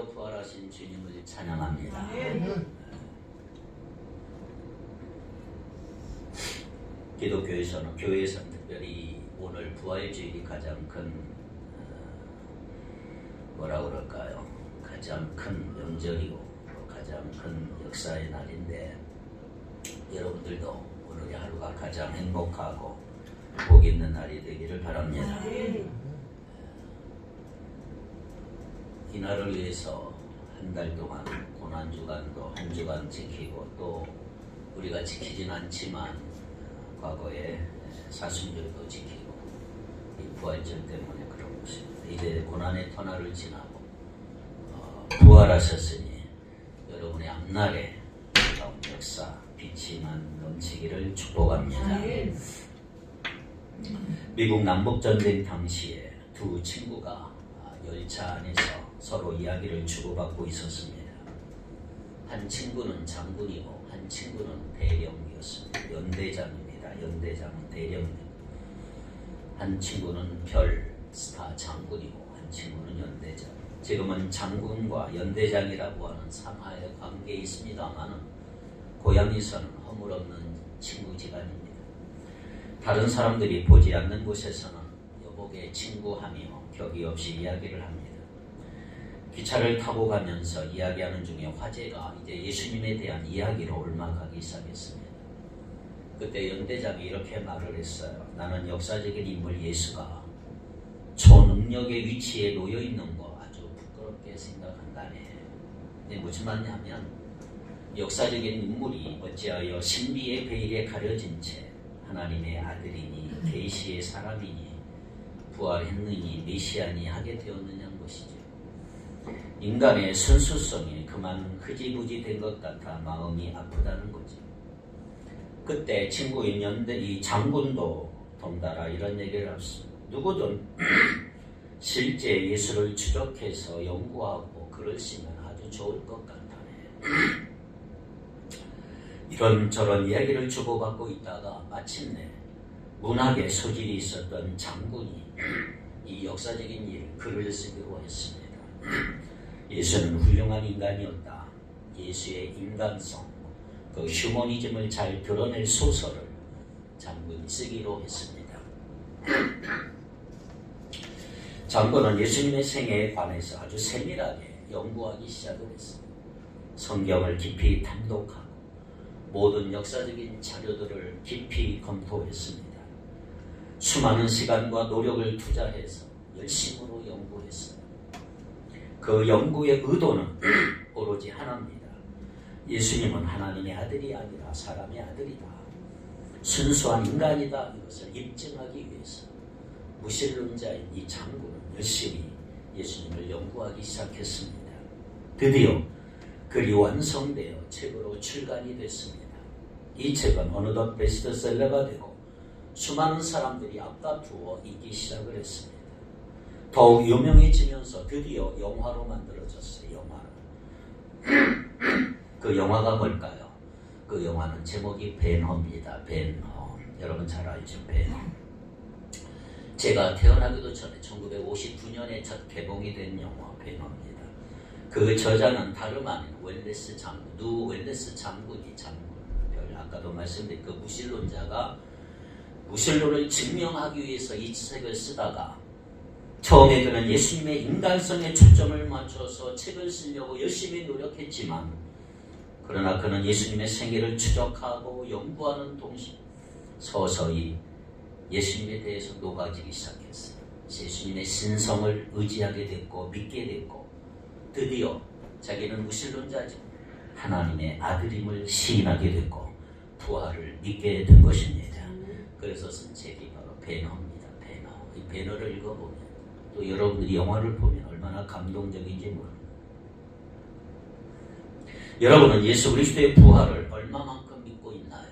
죽어 부활하신 주님을 찬양합니다. 기독교에서는 교회에서는 특별히 오늘 부활주일이 가장 큰 뭐라 그럴까요? 가장 큰 명절이고 가장 큰 역사의 날인데 여러분들도 오늘의 하루가 가장 행복하고 복 있는 날이 되기를 바랍니다. 이 날을 위해서 한 달 동안 고난주간도 한 주간 지키고 또 우리가 지키진 않지만 과거에 사순절도 지키고 이 부활절 때문에 그런 것입니다. 이제 고난의 터널을 지나고 부활하셨으니 여러분의 앞날에 놀라운 역사 빛이 넘치기를 축복합니다. 미국 남북전쟁 당시에 두 친구가 열차 안에서 서로 이야기를 주고받고 있었습니다. 한 친구는 장군이고 한 친구는 대령이었습니다. 연대장입니다. 연대장은 대령입니다. 한 친구는 별 스타 장군이고 한 친구는 연대장. 지금은 장군과 연대장이라고 하는 상하의 관계에 있습니다만 고향에서는 허물없는 친구지간입니다. 다른 사람들이 보지 않는 곳에서는 여복의 친구하며 격이 없이 이야기를 합니다. 기차를 타고 가면서 이야기하는 중에 화제가 이제 예수님에 대한 이야기로 옮아가기 시작했습니다. 그때 연대장이 이렇게 말을 했어요. 나는 역사적인 인물 예수가 초능력의 위치에 놓여 있는 거 아주 부끄럽게 생각한다네. 근데 무슨 말이냐면 역사적인 인물이 어찌하여 신비의 베일에 가려진 채 하나님의 아들이니 계시의 사람이니 부활했느니 메시아니 하게 되었느냐는 것이죠. 인간의 순수성이 그만 흐지부지 된 것 같아 마음이 아프다는 거죠. 그때 친구인 이 장군도 덩달아 이런 얘기를 했습니다. 누구든 실제 예수를 추적해서 연구하고 글을 쓰면 아주 좋을 것 같다네. 이런저런 이야기를 주고받고 있다가 마침내 문학에 소질이 있었던 장군이 이 역사적인 글을 쓰기로 했습니다. 예수는 훌륭한 인간이었다. 예수의 인간성, 그 휴머니즘을 잘 드러낼 소설을 장군이 쓰기로 했습니다. 장군은 예수님의 생애에 관해서 아주 세밀하게 연구하기 시작을 했습니다. 성경을 깊이 탐독하고 모든 역사적인 자료들을 깊이 검토했습니다. 수많은 시간과 노력을 투자해서 열심으로 연구했습니다. 그 연구의 의도는 오로지 하나입니다. 예수님은 하나님의 아들이 아니라 사람의 아들이다. 순수한 인간이다. 이것을 입증하기 위해서 무신론자인 이 장군은 열심히 예수님을 연구하기 시작했습니다. 드디어 글이 완성되어 책으로 출간이 됐습니다. 이 책은 어느덧 베스트셀러가 되고 수많은 사람들이 앞다투어 읽기 시작을 했습니다. 더욱 유명해지면서 드디어 영화로 만들어졌어요. 영화로. 그 영화가 뭘까요? 그 영화는 제목이 벤허입니다. 벤허. 여러분 잘 알죠? 벤허. 제가 태어나기도 전에 1959년에 첫 개봉이 된 영화 벤허입니다. 그 저자는 다름 아닌 웰레스 장군, 누 웰레스 장군이 장군. 아까도 말씀드린 그 무신론자가 무신론을 증명하기 위해서 이 책을 쓰다가 처음에 그는 예수님의 인간성에 초점을 맞춰서 책을 쓰려고 열심히 노력했지만 그러나 그는 예수님의 생애를 추적하고 연구하는 동시에 서서히 예수님에 대해서 녹아지기 시작했어요. 예수님의 신성을 의지하게 됐고 믿게 됐고 드디어 자기는 무신론자지 하나님의 아들임을 시인하게 됐고 부활을 믿게 된 것입니다. 그래서 쓴 책이 바로 벤허입니다. 벤허. 이 벤허를 읽어보면 또 여러분들이 영화를 보면 얼마나 감동적인지 모릅니다. 여러분은 예수 그리스도의 부활을 얼마만큼 믿고 있나요?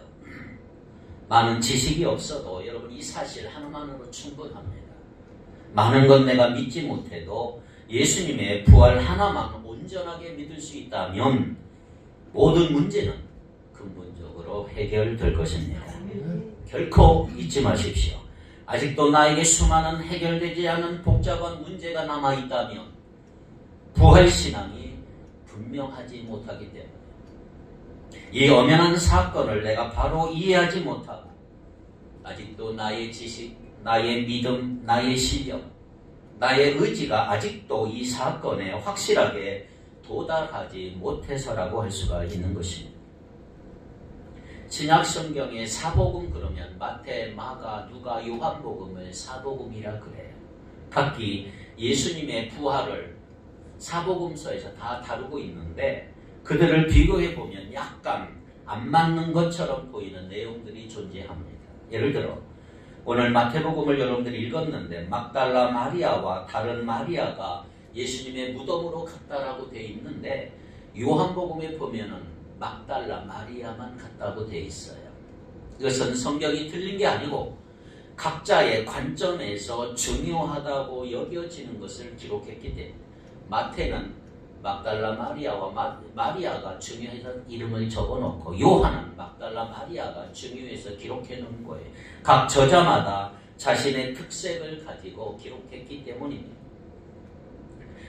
많은 지식이 없어도 여러분 이 사실 하나만으로 충분합니다. 많은 건 내가 믿지 못해도 예수님의 부활 하나만 온전하게 믿을 수 있다면 모든 문제는 근본적으로 해결될 것입니다. 결코 잊지 마십시오. 아직도 나에게 수많은 해결되지 않은 복잡한 문제가 남아있다면 부활신앙이 분명하지 못하기 때문에 이 엄연한 사건을 내가 바로 이해하지 못하고 아직도 나의 지식, 나의 믿음, 나의 실력, 나의 의지가 아직도 이 사건에 확실하게 도달하지 못해서라고 할 수가 있는 것입니다. 신약 성경의 사복음 그러면 마태, 마가, 누가, 요한복음을 사복음이라 그래요. 각기 예수님의 부활을 사복음서에서 다 다루고 있는데 그들을 비교해 보면 약간 안 맞는 것처럼 보이는 내용들이 존재합니다. 예를 들어 오늘 마태복음을 여러분들이 읽었는데 막달라 마리아와 다른 마리아가 예수님의 무덤으로 갔다라고 되어 있는데 요한복음에 보면은 막달라 마리아만 갔다고 되어 있어요. 이것은 성경이 틀린 게 아니고 각자의 관점에서 중요하다고 여겨지는 것을 기록했기 때문에 마태는 막달라 마리아와 마리아가 중요해서 이름을 적어놓고 요한은 막달라 마리아가 중요해서 기록해 놓은 거예요. 각 저자마다 자신의 특색을 가지고 기록했기 때문입니다.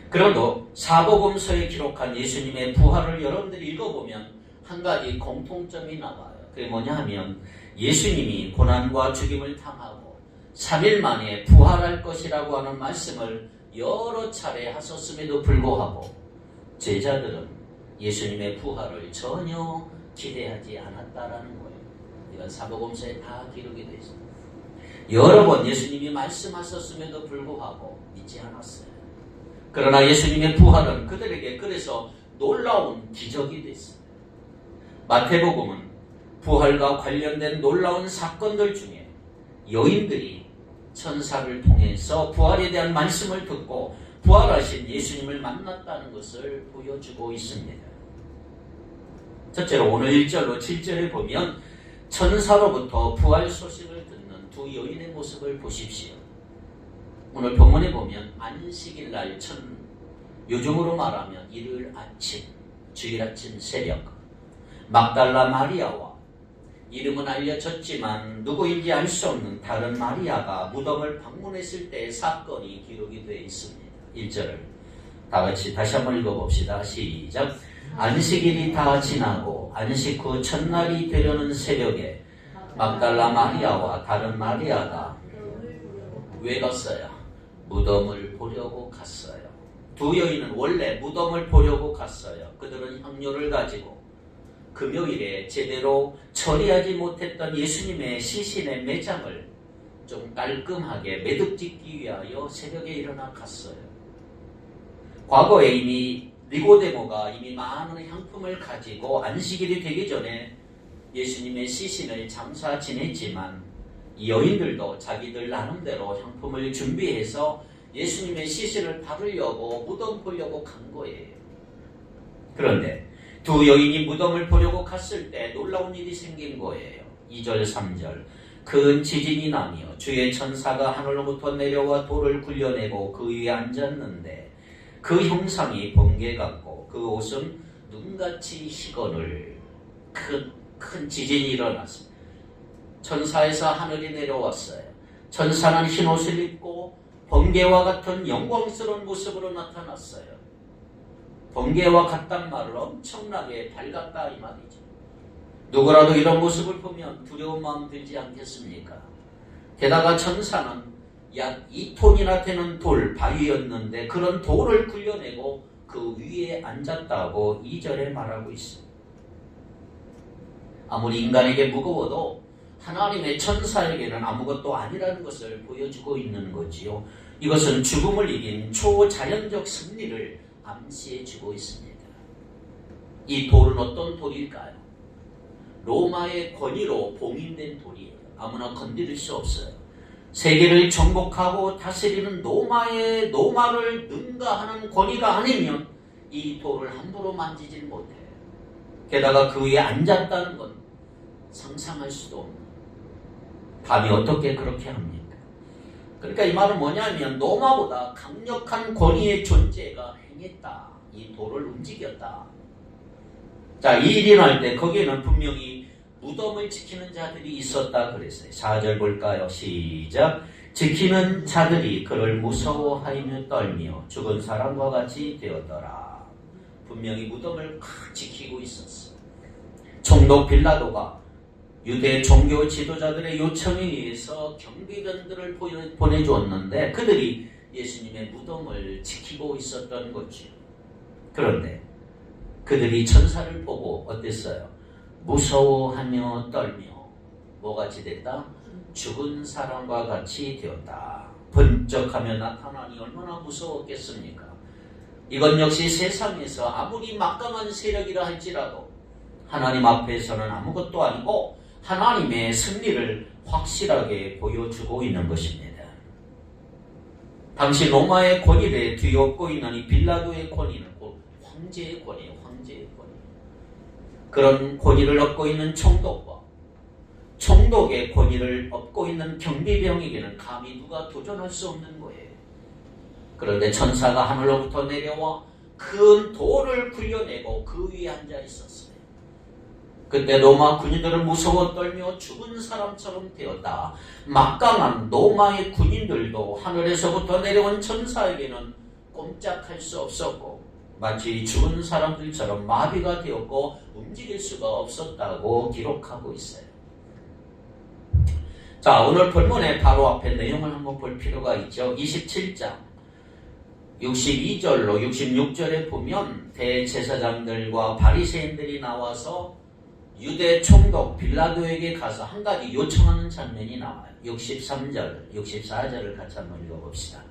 그래도 사복음서에 기록한 예수님의 부활을 여러분들이 읽어보면 한 가지 공통점이 나와요. 그게 뭐냐 하면 예수님이 고난과 죽임을 당하고 3일 만에 부활할 것이라고 하는 말씀을 여러 차례 하셨음에도 불구하고 제자들은 예수님의 부활을 전혀 기대하지 않았다라는 거예요. 이건 사복음서에 다 기록이 되어 있습니다. 여러 번 예수님이 말씀하셨음에도 불구하고 믿지 않았어요. 그러나 예수님의 부활은 그들에게 그래서 놀라운 기적이 됐습니다. 마태복음은 부활과 관련된 놀라운 사건들 중에 여인들이 천사를 통해서 부활에 대한 말씀을 듣고 부활하신 예수님을 만났다는 것을 보여주고 있습니다. 첫째로 오늘 1절로 7절에 보면 천사로부터 부활 소식을 듣는 두 여인의 모습을 보십시오. 오늘 본문에 보면 안식일 날 요즘으로 말하면 일요일 아침, 주일 아침 새벽 막달라 마리아와 이름은 알려졌지만 누구인지 알 수 없는 다른 마리아가 무덤을 방문했을 때의 사건이 기록이 되어 있습니다. 1절을 다 같이 다시 한번 읽어봅시다. 시작. 안식일이 다 지나고 안식 후 첫날이 되려는 새벽에 막달라 마리아와 다른 마리아가 왜 갔어요? 무덤을 보려고 갔어요. 두 여인은 원래 무덤을 보려고 갔어요. 그들은 향료를 가지고 금요일에 제대로 처리하지 못했던 예수님의 시신의 매장을 좀 깔끔하게 매듭짓기 위하여 새벽에 일어나 갔어요. 과거에 이미 니고데모가 이미 많은 향품을 가지고 안식일이 되기 전에 예수님의 시신을 장사 지냈지만 이 여인들도 자기들 나름대로 향품을 준비해서 예수님의 시신을 바르려고 무덤 보려고 간 거예요. 그런데 두 여인이 무덤을 보려고 갔을 때 놀라운 일이 생긴 거예요. 2절 3절 큰 지진이 나며 주의 천사가 하늘로부터 내려와 돌을 굴려내고 그 위에 앉았는데 그 형상이 번개 같고 그 옷은 눈같이 희거늘 큰 지진이 일어났습니다. 천사에서 하늘이 내려왔어요. 천사는 흰 옷을 입고 번개와 같은 영광스러운 모습으로 나타났어요. 번개와 같단 말을 엄청나게 밝았다 이 말이죠. 누구라도 이런 모습을 보면 두려운 마음 들지 않겠습니까? 게다가 천사는 약 2톤이나 되는 바위였는데 그런 돌을 굴려내고 그 위에 앉았다고 2절에 말하고 있습니다. 아무리 인간에게 무거워도 하나님의 천사에게는 아무것도 아니라는 것을 보여주고 있는 거지요. 이것은 죽음을 이긴 초자연적 승리를 암시해주고 있습니다. 이 돌은 어떤 돌일까요? 로마의 권위로 봉인된 돌이에요. 아무나 건드릴 수 없어요. 세계를 정복하고 다스리는 노마를 능가하는 권위가 아니면 이 돌을 함부로 만지질 못해요. 게다가 그 위에 앉았다는 건 상상할 수도 없는. 감히 어떻게 그렇게 합니까? 그러니까 이 말은 뭐냐면 노마보다 강력한 권위의 존재가 행했다. 이 돌을 움직였다. 자, 이 일이 날 때 거기에는 분명히 무덤을 지키는 자들이 있었다 그랬어요. 4절 볼까요? 시작. 지키는 자들이 그를 무서워하며 떨며 죽은 사람과 같이 되었더라. 분명히 무덤을 지키고 있었어. 총독 빌라도가 유대 종교 지도자들의 요청에 의해서 경비병들을 보내주었는데 그들이 예수님의 무덤을 지키고 있었던 거죠. 그런데 그들이 천사를 보고 어땠어요? 무서워하며 떨며 뭐같이 됐다? 죽은 사람과 같이 되었다. 번쩍하며 나타나니 얼마나 무서웠겠습니까? 이건 역시 세상에서 아무리 막강한 세력이라 할지라도 하나님 앞에서는 아무것도 아니고 하나님의 승리를 확실하게 보여주고 있는 것입니다. 당시 로마의 권위를 뒤엎고 있는 이 빌라도의 권위는 곧 황제의 권위예요. 황제의 권위. 그런 권위를 얻고 있는 총독과 총독의 권위를 얻고 있는 경비병에게는 감히 누가 도전할 수 없는 거예요. 그런데 천사가 하늘로부터 내려와 큰 돌을 굴려내고 그 위에 앉아 있었어요. 그때 로마 군인들은 무서워 떨며 죽은 사람처럼 되었다. 막강한 로마의 군인들도 하늘에서부터 내려온 천사에게는 꼼짝할 수 없었고 마치 죽은 사람들처럼 마비가 되었고 움직일 수가 없었다고 기록하고 있어요. 자, 오늘 본문의 바로 앞에 내용을 한번 볼 필요가 있죠. 27장 62절로 66절에 보면 대제사장들과 바리새인들이 나와서 유대 총독 빌라도에게 가서 한 가지 요청하는 장면이 나와요. 63절, 64절을 같이 한번 읽어봅시다.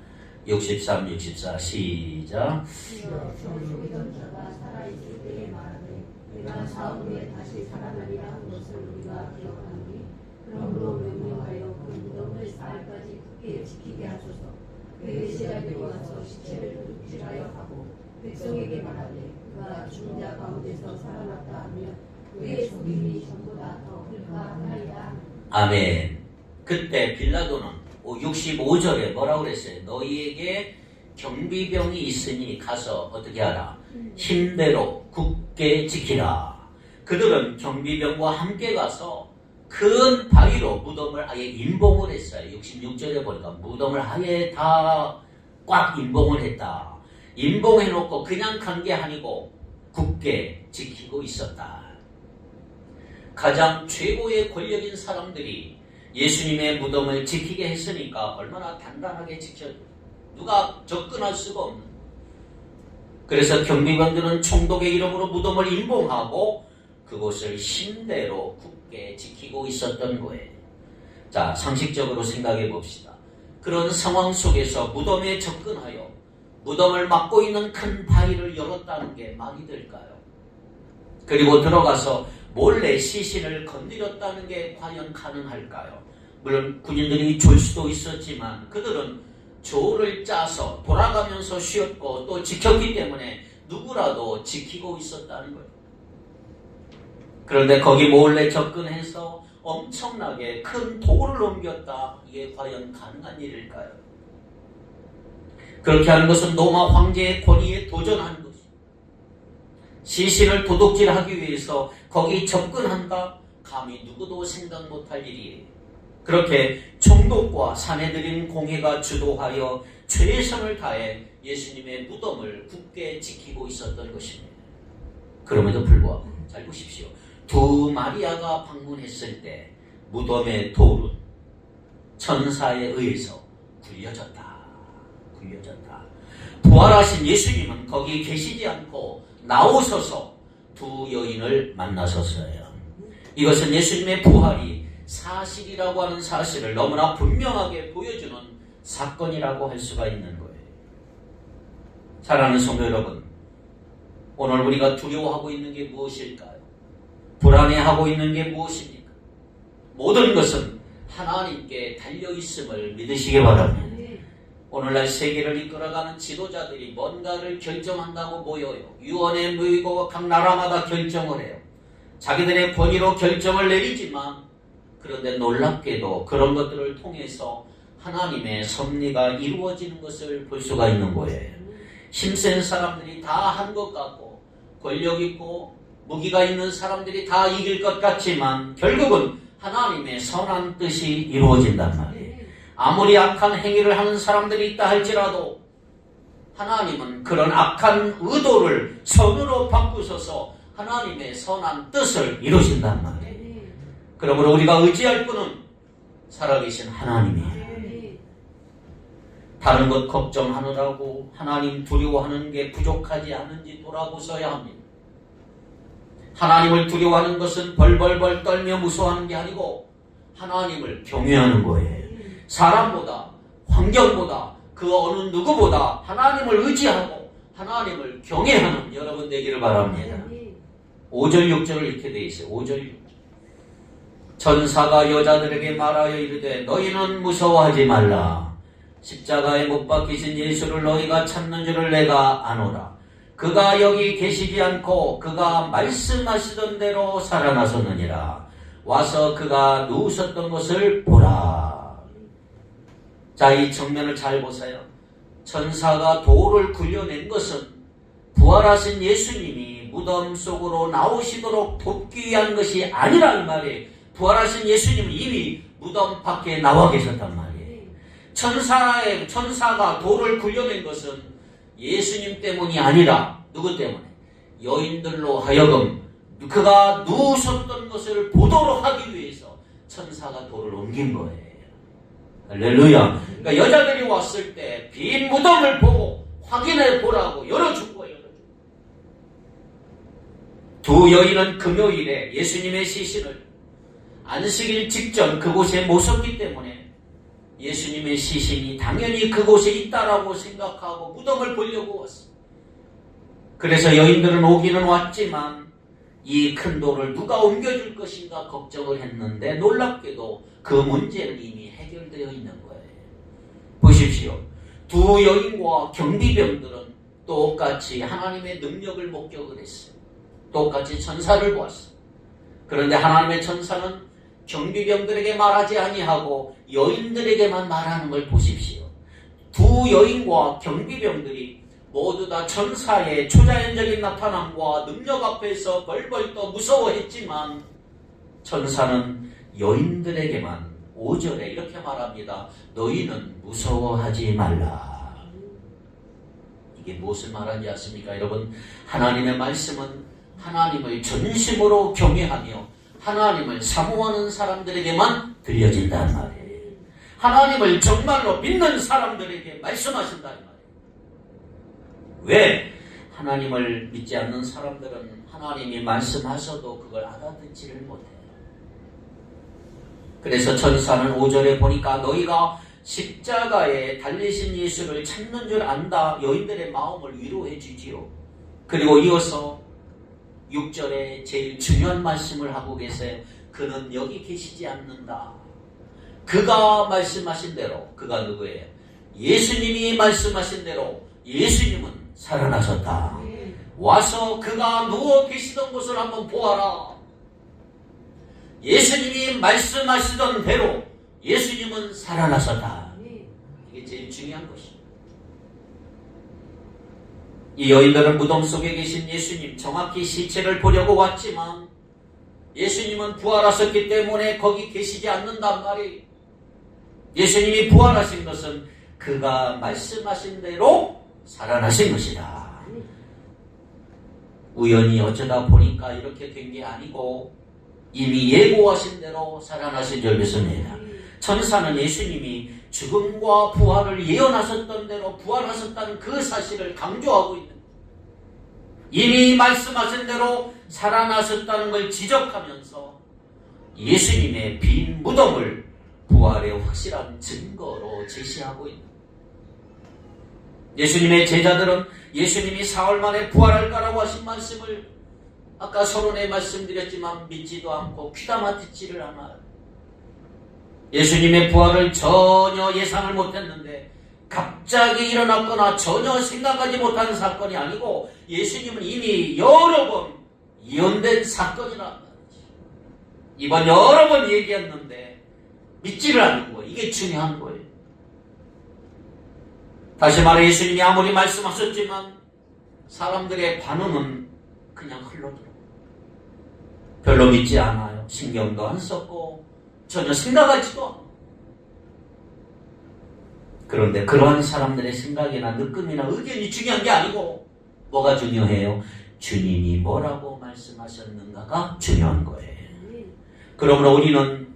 63, 64 시작. 죽이던 자가 살아있을 때에 말하되 내가 사흘 후에 다시 살아나리라 한 것을 우리가 기억하노니 그러므로 명령하여 그 무덤을 사흘까지 굳게 지키게 하소서. 그의 시간이 와서 시체를 도둑질하여 하고 백성에게 말하되 그가 죽은 자 가운데서 살아났다 하면 그의 죽임이 전보다 더 클까하나이다. 아멘. 그때 빌라도는 65절에 뭐라고 그랬어요? 너희에게 경비병이 있으니 가서 어떻게 하라? 힘대로 굳게 지키라. 그들은 경비병과 함께 가서 큰 바위로 무덤을 아예 임봉을 했어요. 66절에 보니까 무덤을 아예 다 꽉 임봉을 했다. 임봉해놓고 그냥 간 게 아니고 굳게 지키고 있었다. 가장 최고의 권력인 사람들이 예수님의 무덤을 지키게 했으니까 얼마나 단단하게 누가 접근할 수가 없는. 그래서 경비관들은 총독의 이름으로 무덤을 임봉하고 그곳을 힘대로 굳게 지키고 있었던 거예요. 자, 상식적으로 생각해 봅시다. 그런 상황 속에서 무덤에 접근하여 무덤을 막고 있는 큰 바위를 열었다는 게 말이 될까요? 그리고 들어가서 몰래 시신을 건드렸다는 게 과연 가능할까요? 물론 군인들이 줄 수도 있었지만 그들은 조를 짜서 돌아가면서 쉬었고 또 지켰기 때문에 누구라도 지키고 있었다는 거예요. 그런데 거기 몰래 접근해서 엄청나게 큰 돌을 옮겼다. 이게 과연 가능한 일일까요? 그렇게 하는 것은 로마 황제의 권위에 도전하는 것이죠. 시신을 도둑질하기 위해서 거기 접근한다? 감히 누구도 생각 못할 일이에요. 그렇게 총독과 사내들인 공회가 주도하여 최선을 다해 예수님의 무덤을 굳게 지키고 있었던 것입니다. 그럼에도 불구하고 잘 보십시오. 두 마리아가 방문했을 때 무덤의 돌은 천사에 의해서 굴려졌다. 부활하신 예수님은 거기 계시지 않고 나오셔서 두 여인을 만나셨어요. 이것은 예수님의 부활이 사실이라고 하는 사실을 너무나 분명하게 보여주는 사건이라고 할 수가 있는 거예요. 사랑하는 성도 여러분, 오늘 우리가 두려워하고 있는 게 무엇일까요? 불안해하고 있는 게 무엇입니까? 모든 것은 하나님께 달려있음을 믿으시기 바랍니다. 오늘날 세계를 이끌어가는 지도자들이 뭔가를 결정한다고 모여요. 유언에 모이고 각 나라마다 결정을 해요. 자기들의 권위로 결정을 내리지만 그런데 놀랍게도 그런 것들을 통해서 하나님의 섭리가 이루어지는 것을 볼 수가 있는 거예요. 힘센 사람들이 다 한 것 같고 권력 있고 무기가 있는 사람들이 다 이길 것 같지만 결국은 하나님의 선한 뜻이 이루어진단 말이에요. 아무리 악한 행위를 하는 사람들이 있다 할지라도 하나님은 그런 악한 의도를 선으로 바꾸셔서 하나님의 선한 뜻을 이루신단 말이에요. 그러므로 우리가 의지할 분은 살아계신 하나님이에요. 다른 것 걱정하느라고 하나님 두려워하는 게 부족하지 않은지 돌아보셔야 합니다. 하나님을 두려워하는 것은 벌벌벌 떨며 무서워하는 게 아니고 하나님을 경외하는 거예요. 사람보다, 환경보다, 그 어느 누구보다 하나님을 의지하고 하나님을 경외하는 여러분 되기를 바랍니다. 5절 6절을 이렇게 되어 있어요. 5절 6절. 천사가 여자들에게 말하여 이르되 너희는 무서워하지 말라. 십자가에 못 박히신 예수를 너희가 찾는 줄을 내가 아노라. 그가 여기 계시지 않고 그가 말씀하시던 대로 살아나셨느니라. 와서 그가 누우셨던 것을 보라. 자, 이 정면을 잘 보세요. 천사가 돌을 굴려낸 것은 부활하신 예수님이 무덤 속으로 나오시도록 돕기 위한 것이 아니라는 말이에요. 부활하신 예수님은 이미 무덤 밖에 나와 계셨단 말이에요. 천사가 돌을 굴려낸 것은 예수님 때문이 아니라 누구 때문에? 여인들로 하여금 그가 누우셨던 것을 보도록 하기 위해서 천사가 돌을 옮긴 거예요. 할렐루야. 그러니까 여자들이 왔을 때 빈 무덤을 보고 확인해 보라고 열어준 거예요. 두 여인은 금요일에 예수님의 시신을 안식일 직전 그곳에 모셨기 때문에 예수님의 시신이 당연히 그곳에 있다라고 생각하고 무덤을 보려고 왔습니다. 그래서 여인들은 오기는 왔지만 이 큰 돌을 누가 옮겨줄 것인가 걱정을 했는데 놀랍게도 그 문제는 이미 해결되어 있는 거예요. 보십시오. 두 여인과 경비병들은 똑같이 하나님의 능력을 목격을 했어요. 똑같이 천사를 보았어요. 그런데 하나님의 천사는 경비병들에게 말하지 아니하고 여인들에게만 말하는 걸 보십시오. 두 여인과 경비병들이 모두 다 천사의 초자연적인 나타남과 능력 앞에서 벌벌 떠 무서워했지만 천사는 여인들에게만 5절에 이렇게 말합니다. 너희는 무서워하지 말라. 이게 무엇을 말하는지 아십니까? 여러분, 하나님의 말씀은 하나님을 전심으로 경외하며 하나님을 사모하는 사람들에게만 들려진다는 말이에요. 하나님을 정말로 믿는 사람들에게 말씀하신다는 말이에요. 왜? 하나님을 믿지 않는 사람들은 하나님이 말씀하셔도 그걸 알아듣지를 못해요. 그래서 천사는 5절에 보니까 너희가 십자가에 달리신 예수를 찾는 줄 안다. 여인들의 마음을 위로해 주지요. 그리고 이어서 6절에 제일 중요한 말씀을 하고 계세요. 그는 여기 계시지 않는다. 그가 말씀하신 대로, 그가 누구예요? 예수님이 말씀하신 대로 예수님은 살아나셨다. 와서 그가 누워 계시던 곳을 한번 보아라. 예수님이 말씀하시던 대로 예수님은 살아나셨다. 이게 제일 중요한 것입니다. 이 여인들은 무덤 속에 계신 예수님, 정확히 시체를 보려고 왔지만 예수님은 부활하셨기 때문에 거기 계시지 않는단 말이에요. 예수님이 부활하신 것은 그가 말씀하신 대로 살아나신 것이다. 우연히 어쩌다 보니까 이렇게 된 게 아니고 이미 예고하신 대로 살아나신 줄 믿습니다. 천사는 예수님이 죽음과 부활을 예언하셨던 대로 부활하셨다는 그 사실을 강조하고 있는 거예요. 이미 말씀하신 대로 살아나셨다는 걸 지적하면서 예수님의 빈 무덤을 부활의 확실한 증거로 제시하고 있는 거예요. 예수님의 제자들은 예수님이 사흘 만에 부활할 거라고 하신 말씀을 아까 서론에 말씀드렸지만 믿지도 않고 귀담아 듣지를 않아요. 예수님의 부활을 전혀 예상을 못했는데 갑자기 일어났거나 전혀 생각하지 못하는 사건이 아니고 예수님은 이미 여러 번 예언된 사건이란 말이지. 이번 여러 번 얘기했는데 믿지를 않는 거예요. 이게 중요한 거예요. 다시 말해 예수님이 아무리 말씀하셨지만 사람들의 반응은 그냥 흘러들어요. 별로 믿지 않아요. 신경도 안 썼고 전혀 생각하지도 않아요. 그런데 그러한 사람들의 생각이나 느낌이나 의견이 중요한 게 아니고 뭐가 중요해요? 주님이 뭐라고 말씀하셨는가가 중요한 거예요. 그러므로 우리는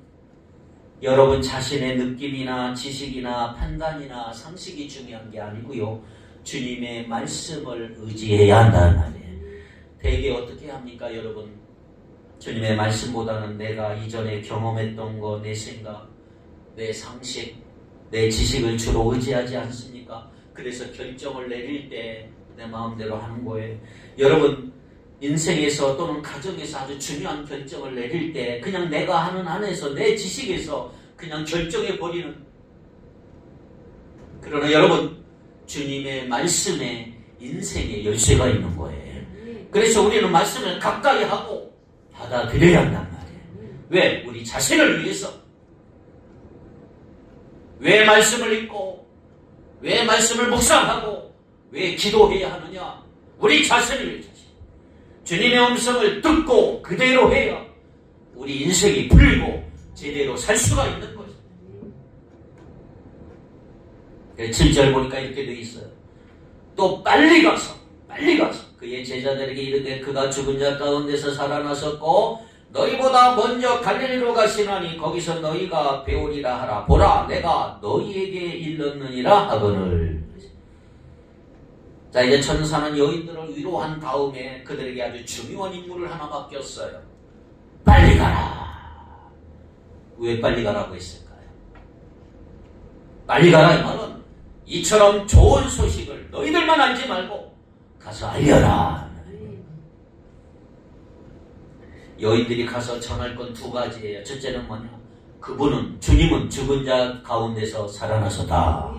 여러분 자신의 느낌이나 지식이나 판단이나 상식이 중요한 게 아니고요. 주님의 말씀을 의지해야 한다는 말이에요. 대개 어떻게 합니까, 여러분? 주님의 말씀보다는 내가 이전에 경험했던 거, 내 생각, 내 상식, 내 지식을 주로 의지하지 않습니까? 그래서 결정을 내릴 때 내 마음대로 하는 거예요. 여러분, 인생에서 또는 가정에서 아주 중요한 결정을 내릴 때 그냥 내가 하는 안에서 내 지식에서 그냥 결정해버리는, 그러나 여러분, 주님의 말씀에 인생의 열쇠가 있는 거예요. 그래서 우리는 말씀을 가까이 하고 받아들여야 한단 말이에요. 왜? 우리 자신을 위해서. 왜 말씀을 읽고, 왜 말씀을 묵상하고, 왜 기도해야 하느냐? 우리 자신을 위해서. 주님의 음성을 듣고 그대로 해야 우리 인생이 풀리고 제대로 살 수가 있는 거죠. 7절 보니까 이렇게 되어 있어요. 또 빨리 가서 그의 제자들에게 이르되 그가 죽은 자 가운데서 살아나셨고 너희보다 먼저 갈릴리로 가시나니 거기서 너희가 배우리라 하라. 보라, 내가 너희에게 일렀느니라 하거늘. 자, 이제 천사는 여인들을 위로한 다음에 그들에게 아주 중요한 임무를 하나 맡겼어요. 빨리 가라. 왜 빨리 가라고 했을까요? 빨리 가라 이 말은 이처럼 좋은 소식을 너희들만 알지 말고 가서 알려라. 여인들이 가서 전할 건 두 가지예요. 첫째는 뭐냐? 주님은 죽은 자 가운데서 살아나셨다.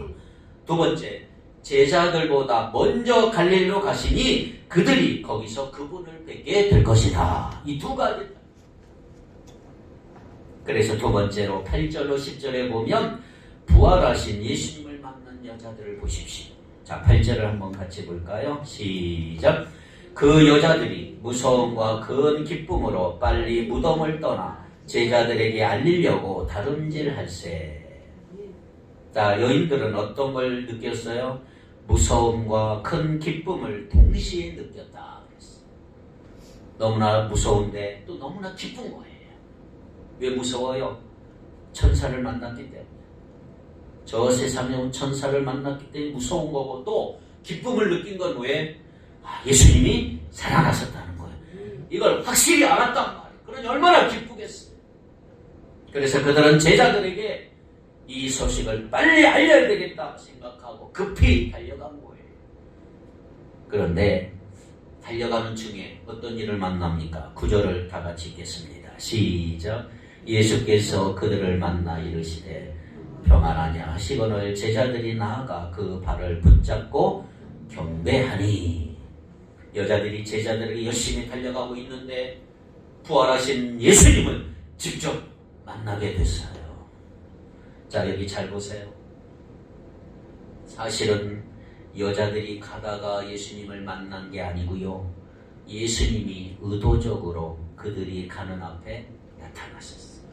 두 번째, 제자들보다 먼저 갈릴리로 가시니 그들이 거기서 그분을 뵙게 될 것이다. 이 두 가지. 그래서 두 번째로 8절로 10절에 보면 부활하신 예수님을 만난 여자들을 보십시오. 자, 8절을 한번 같이 볼까요? 시작. 그 여자들이 무서움과 큰 기쁨으로 빨리 무덤을 떠나 제자들에게 알리려고 다름질할세. 자, 여인들은 어떤 걸 느꼈어요? 무서움과 큰 기쁨을 동시에 느꼈다. 너무나 무서운데 또 너무나 기쁜 거예요. 왜 무서워요? 천사를 만났기 때문에. 저 세상에 온 천사를 만났기 때문에 무서운 거고, 또 기쁨을 느낀 건 왜? 예수님이 살아나셨다는 거예요. 이걸 확실히 알았단 말이에요. 그러니 얼마나 기쁘겠어요. 그래서 그들은 제자들에게 이 소식을 빨리 알려야 되겠다 생각하고 급히 달려간 거예요. 그런데 달려가는 중에 어떤 일을 만납니까? 9절을 다 같이 읽겠습니다. 시작. 예수께서 그들을 만나 이르시되 평안하냐 하시거늘 제자들이 나아가 그 발을 붙잡고 경배하니. 여자들이 제자들에게 열심히 달려가고 있는데 부활하신 예수님을 직접 만나게 됐어요. 자, 여기 잘 보세요. 사실은 여자들이 가다가 예수님을 만난 게 아니고요. 예수님이 의도적으로 그들이 가는 앞에 나타나셨어요.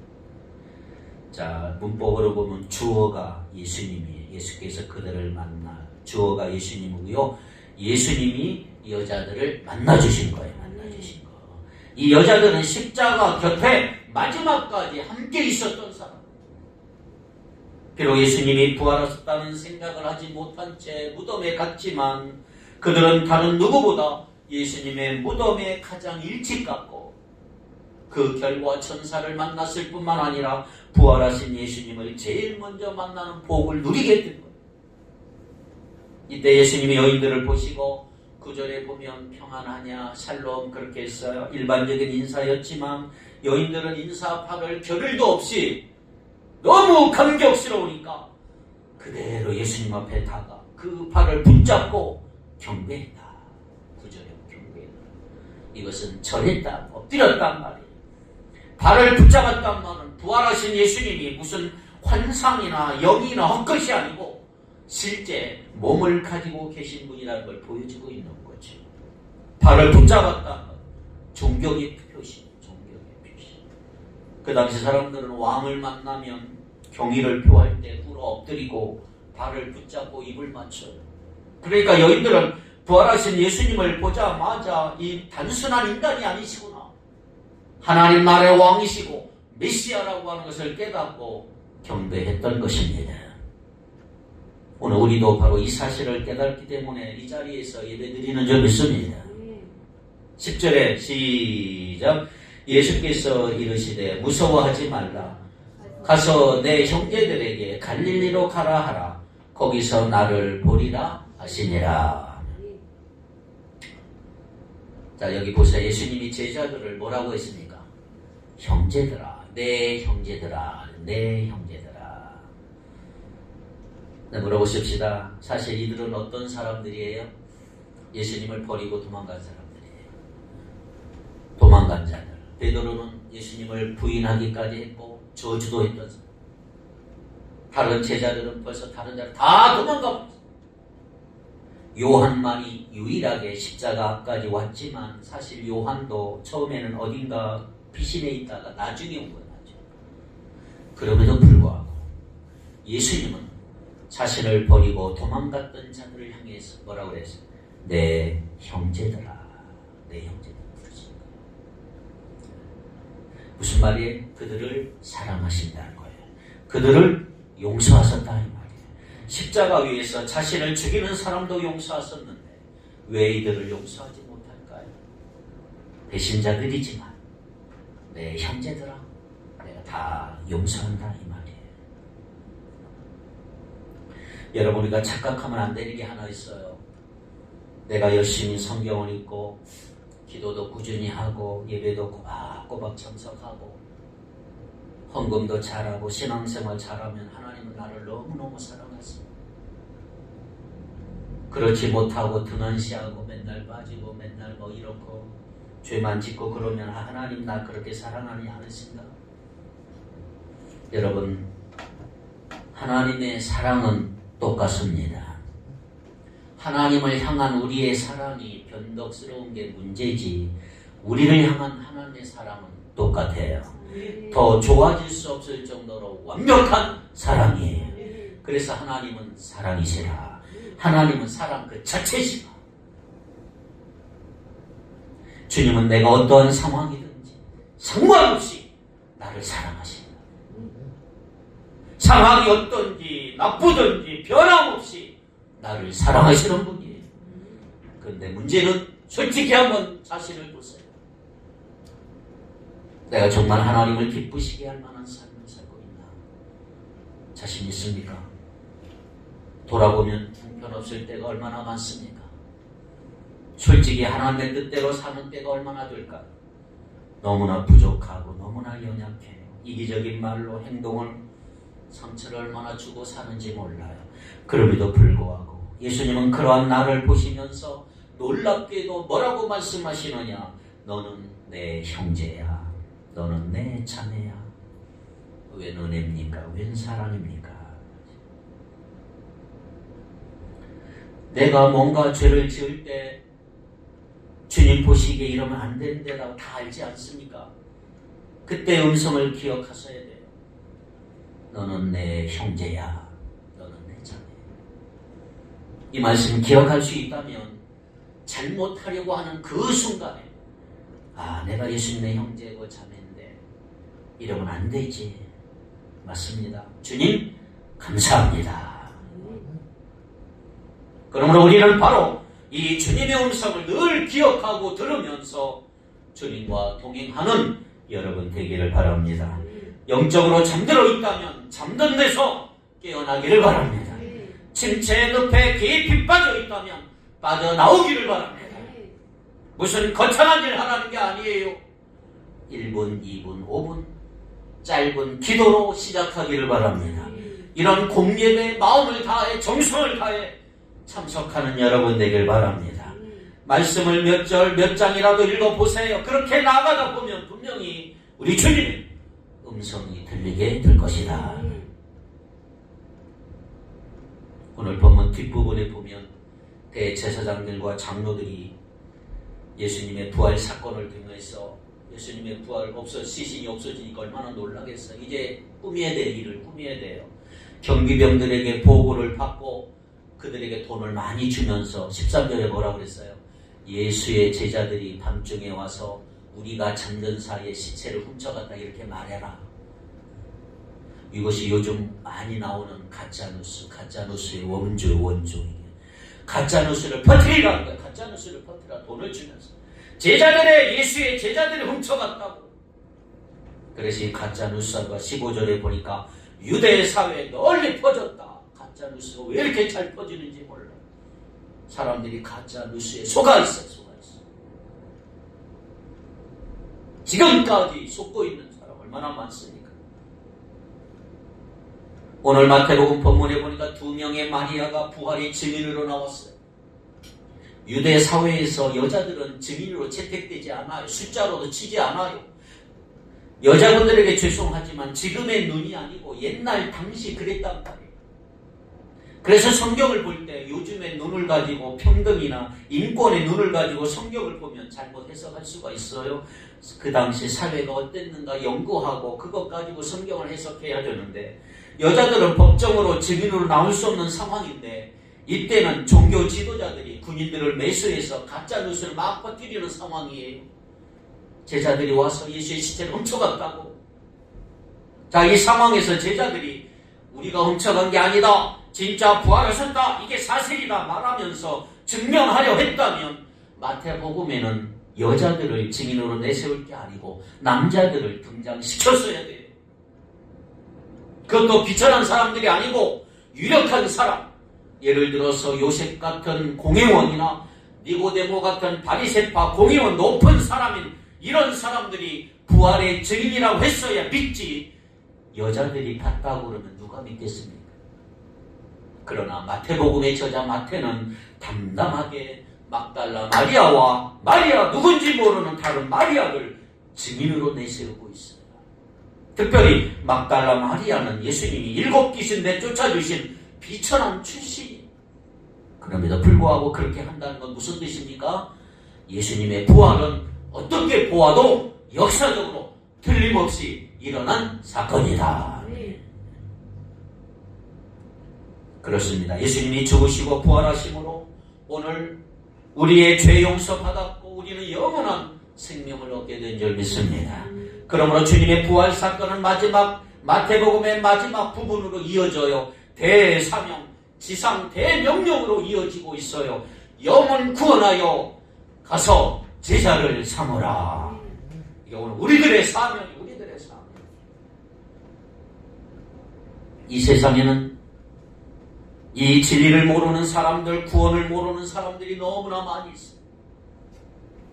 자, 문법으로 보면 주어가 예수님이에요. 예수께서 그들을 만나. 주어가 예수님이고요. 예수님이 여자들을 만나주신 거예요. 만나주신 거. 이 여자들은 십자가 곁에 마지막까지 함께 있었던 사람. 비록 예수님이 부활하셨다는 생각을 하지 못한 채 무덤에 갔지만 그들은 다른 누구보다 예수님의 무덤에 가장 일찍 갔고 그 결과 천사를 만났을 뿐만 아니라 부활하신 예수님을 제일 먼저 만나는 복을 누리게 된 거예요. 이때 예수님이 여인들을 보시고 9절에 보면 평안하냐 샬롬 그렇게 했어요. 일반적인 인사였지만 여인들은 인사팔을 겨를도 없이 너무 감격스러우니까 그대로 예수님 앞에 다가 그 팔을 붙잡고 경배했다. 9절에 경배했다. 이것은 절했다, 엎드렸단 말이에요. 발을 붙잡았단 말은 부활하신 예수님이 무슨 환상이나 영이나 헛것이 아니고 실제 몸을 가지고 계신 분이라는 걸 보여주고 있는 거죠. 발을 붙잡았단 말은 존경의 표시, 존경의 표시. 그 당시 사람들은 왕을 만나면 경의를 표할 때 꿇어 엎드리고 발을 붙잡고 입을 맞춰요. 그러니까 여인들은 부활하신 예수님을 보자마자 이 단순한 인간이 아니시구나, 하나님 나라의 왕이시고 메시아라고 하는 것을 깨닫고 경배했던 것입니다. 오늘 우리도 바로 이 사실을 깨닫기 때문에 이 자리에서 예배드리는 줄 믿습니다. 10절에 시작. 예수께서 이르시되 무서워하지 말라. 가서 내 형제들에게 갈릴리로 가라 하라. 거기서 나를 보리라 하시니라. 자, 여기 보세요. 예수님이 제자들을 뭐라고 했습니까? 형제들아, 내 형제들아, 내 형제들아. 네, 물어보십시다. 사실 이들은 어떤 사람들이에요? 예수님을 버리고 도망간 사람들이에요. 도망간 자들. 베드로는 예수님을 부인하기까지 했고 저주도 했던 사람. 다른 제자들은 벌써 다른 자들 다 도망가 버렸어요. 요한만이 유일하게 십자가 앞까지 왔지만 사실 요한도 처음에는 어딘가 피신해 있다가 나중에 온 거예요. 그럼에도 불구하고 예수님은 자신을 버리고 도망갔던 자들을 향해서 뭐라고 그랬어요? 내 형제들아, 내 형제들아. 무슨 말이에요? 그들을 사랑하신다는 거예요. 그들을 용서하셨다 이 말이에요. 십자가 위에서 자신을 죽이는 사람도 용서하셨는데 왜 이들을 용서하지 못할까요? 배신자들이지만 내 형제들아, 내가 다 용서한다 이 말이에요. 여러분, 우리가 착각하면 안 되는 게 하나 있어요. 내가 열심히 성경을 읽고 기도도 꾸준히 하고 예배도 꼬박꼬박 참석하고 헌금도 잘하고 신앙생활 잘하면 하나님은 나를 너무너무 사랑하십니다. 그렇지 못하고 등한시하고 맨날 빠지고 맨날 뭐 이렇고 죄만 짓고 그러면 하나님 나 그렇게 사랑하지 않으신가? 여러분, 하나님의 사랑은 똑같습니다. 하나님을 향한 우리의 사랑이 변덕스러운 게 문제지 우리를 향한 하나님의 사랑은 똑같아요. 더 좋아질 수 없을 정도로 완벽한 사랑이에요. 그래서 하나님은 사랑이시라. 하나님은 사랑 그 자체시라. 주님은 내가 어떠한 상황이든지 상관없이 나를 사랑하신다. 상황이 어떤지 나쁘든지 변함없이 나를 사랑하시는 분이에요. 그런데 문제는 솔직히 한번 자신을 보세요. 내가 정말 하나님을 기쁘시게 할 만한 삶을 살고 있나? 자신 있습니까? 돌아보면 형편없을 때가 얼마나 많습니까? 솔직히 하나님의 뜻대로 사는 때가 얼마나 될까요? 너무나 부족하고 너무나 연약해요. 이기적인 말로 행동을 상처를 얼마나 주고 사는지 몰라요. 그럼에도 불구하고 예수님은 그러한 나를 보시면서 놀랍게도 뭐라고 말씀하시느냐? 너는 내 형제야. 너는 내 자매야. 웬 은혜입니까? 웬 사랑입니까? 내가 뭔가 죄를 지을 때 주님 보시기에 이러면 안 되는데라고 다 알지 않습니까? 그때 음성을 기억하셔야 돼요. 너는 내 형제야. 너는 내 자매야. 이 말씀 기억할 수 있다면 잘못하려고 하는 그 순간에 내가 예수님의 형제고 자매인데 이러면 안 되지. 맞습니다. 주님 감사합니다. 그러므로 우리는 바로 이 주님의 음성을 늘 기억하고 들으면서 주님과 동행하는 여러분 되기를 바랍니다. 영적으로 잠들어 있다면 잠든 데서 깨어나기를 바랍니다. 침체의 늪에 깊이 빠져 있다면 빠져나오기를 바랍니다. 무슨 거창한 일 하라는 게 아니에요. 1분, 2분, 5분 짧은 기도로 시작하기를 바랍니다. 이런 공예의 마음을 다해 정성을 다해 참석하는 여러분 되길 바랍니다. 말씀을 몇 절, 몇 장이라도 읽어보세요. 그렇게 나가다 보면 분명히 우리 주님의 음성이 들리게 될 것이다. 오늘 본문 뒷부분에 보면 대제사장들과 장로들이 예수님의 부활 사건을 통해서 예수님의 부활 시신이 없어지니까 얼마나 놀라겠어요. 이제 꾸며야 될 일을 꾸며야 돼요. 경비병들에게 보고를 받고 그들에게 돈을 많이 주면서 13절에 뭐라고 그랬어요? 예수의 제자들이 밤중에 와서 우리가 잠든 사이에 시체를 훔쳐갔다 이렇게 말해라. 이것이 요즘 많이 나오는 가짜뉴스, 가짜뉴스의 원조. 가짜뉴스를 퍼뜨리라는 거야. 가짜뉴스를 퍼뜨리라. 돈을 주면서. 예수의 제자들이 훔쳐갔다고. 그래서 이 가짜뉴스가 15절에 보니까 유대 사회에 널리 퍼졌다. 가짜뉴스가 왜 이렇게 잘 퍼지는지 몰라. 사람들이 가짜뉴스에 속아 있어. 지금까지 속고 있는 사람 얼마나 많습니까? 오늘 마태복음 본문에 보니까 2명의 마리아가 부활의 증인으로 나왔어요. 유대 사회에서 여자들은 증인으로 채택되지 않아요. 숫자로도 치지 않아요. 여자분들에게 죄송하지만 지금의 눈이 아니고 옛날 당시 그랬단 말이에요. 그래서 성경을 볼 때 요즘의 눈을 가지고 평등이나 인권의 눈을 가지고 성경을 보면 잘못 해석할 수가 있어요. 그 당시 사회가 어땠는가 연구하고 그것 가지고 성경을 해석해야 되는데 여자들은 법정으로 증인으로 나올 수 없는 상황인데 이때는 종교 지도자들이 군인들을 매수해서 가짜뉴스를 막 퍼뜨리는 상황이에요. 제자들이 와서 예수의 시체를 훔쳐갔다고. 자, 이 상황에서 제자들이 우리가 훔쳐간 게 아니다. 진짜 부활하셨다. 이게 사실이다 말하면서 증명하려 했다면 마태복음에는 여자들을 증인으로 내세울 게 아니고 남자들을 등장시켰어야 돼요. 그것도 비천한 사람들이 아니고 유력한 사람. 예를 들어서 요셉 같은 공회원이나 니고데모 같은 바리새파 공회원 높은 사람인 이런 사람들이 부활의 증인이라고 했어야 믿지. 여자들이 봤다고 그러면 누가 믿겠습니까? 그러나 마태복음의 저자 마태는 담담하게 막달라 마리아와 마리아 누군지 모르는 다른 마리아를 증인으로 내세우고 있어요. 특별히 막달라 마리아는 예수님이 7 귀신 내쫓아주신 비천한 출신이에요. 그럼에도 불구하고 그렇게 한다는 건 무슨 뜻입니까? 예수님의 부활은 어떻게 보아도 역사적으로 틀림없이 일어난 사건이다. 그렇습니다. 예수님이 죽으시고 부활하심으로 오늘 우리의 죄 용서 받았고 우리는 영원한 생명을 얻게 된 줄 믿습니다. 그러므로 주님의 부활 사건은 마태복음의 마지막 부분으로 이어져요. 대사명, 지상 대명령으로 이어지고 있어요. 영혼 구원하여 가서 제자를 삼으라. 이게 오늘 우리들의 사명이 우리들의 사명. 이 세상에는 이 진리를 모르는 사람들, 구원을 모르는 사람들이 너무나 많이 있어요.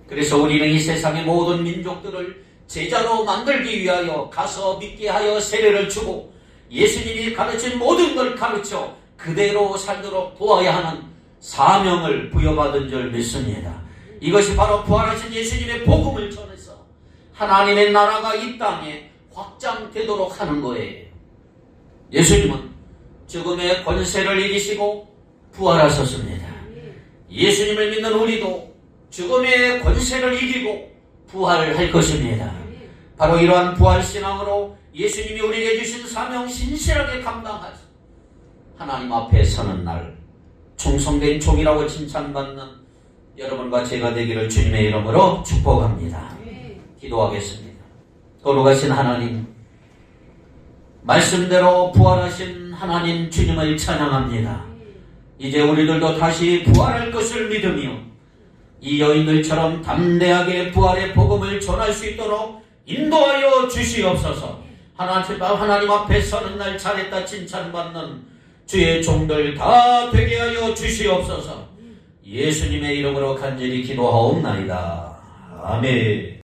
그래서 우리는 이 세상의 모든 민족들을 제자로 만들기 위하여 가서 믿게 하여 세례를 주고 예수님이 가르친 모든 걸 가르쳐 그대로 살도록 도와야 하는 사명을 부여받은 줄 믿습니다. 이것이 바로 부활하신 예수님의 복음을 전해서 하나님의 나라가 이 땅에 확장되도록 하는 거예요. 예수님은 죽음의 권세를 이기시고 부활하셨습니다. 예수님을 믿는 우리도 죽음의 권세를 이기고 부활할 것입니다. 바로 이러한 부활신앙으로 예수님이 우리에게 주신 사명 신실하게 감당하시 하나님 앞에 서는 날 충성된 종이라고 칭찬받는 여러분과 제가 되기를 주님의 이름으로 축복합니다. 기도하겠습니다. 거룩하신 하나님, 말씀대로 부활하신 하나님 주님을 찬양합니다. 이제 우리들도 다시 부활할 것을 믿으며 이 여인들처럼 담대하게 부활의 복음을 전할 수 있도록 인도하여 주시옵소서. 하나님 앞에 서는 날 잘했다 칭찬받는 주의 종들 다 되게 하여 주시옵소서. 예수님의 이름으로 간절히 기도하옵나이다. 아멘.